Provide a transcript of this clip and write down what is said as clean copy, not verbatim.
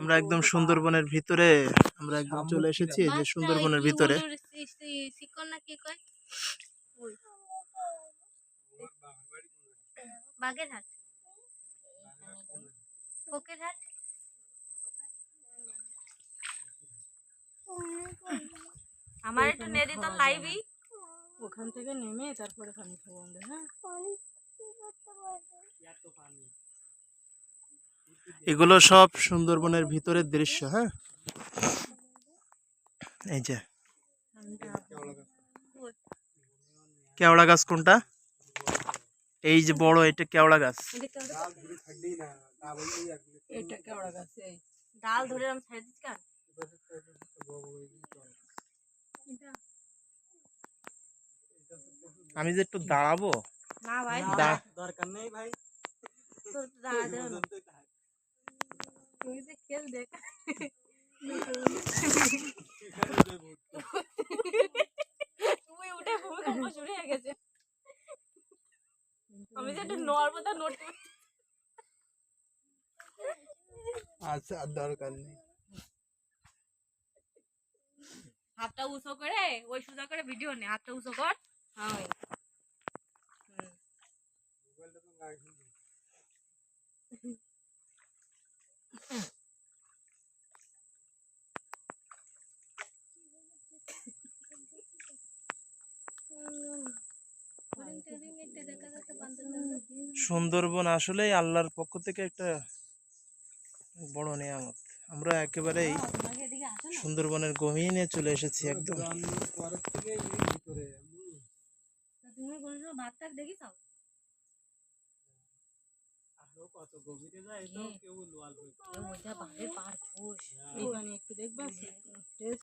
আমরা একদম সুন্দরবনের ভিতরে আমরা একদম চলে এসেছি, এই যে সুন্দরবনের ভিতরে। বাগেরহাট, ফকিরহাট। আমার একটু নে দিত লাইভই, ওখান থেকে নেমে তারপরে পানি খাবো আমরা। হ্যাঁ, এগুলো সব সুন্দরবনের ভিতরের দৃশ্য। হ্যাঁ, এই যে কেওড়া গাছ কোনটা? এই যে বড়, এটা কেওড়া গাছ। এটা কেওড়া গাছ। এই ডাল ধরে আমি ছাড় দিচ্ছি কার আমি যে একটু দাঁড়াবো। না ভাই, দরকার নেই ভাই, তোর দাঁড়া দে না। তুই যে খেল দেখ। তুই উঠে ভূমিকম্প শুরু হয়ে গেছে। আমি যে একটু নড়বো তা নড়তে আচ্ছা, দরকার নেই। হাতটা উঁচু করে, ওই সোজা করে ভিডিও নে, হাতটা উঁচু কর। হ্যাঁ ওই। সুন্দরবন আসলেই আল্লাহর পক্ষ থেকে একটা বড় নিয়ামত। আমরা একেবারেই সুন্দরবনের গহীনে চলে এসেছি একদম। তুমি কোন সময় ভাতটা দেখিস? কত গভীরে যায়, তো কেউ লোয়াল হইছে। ওইটা বাড়ে পার খোশ। এইখানে একটু দেখবা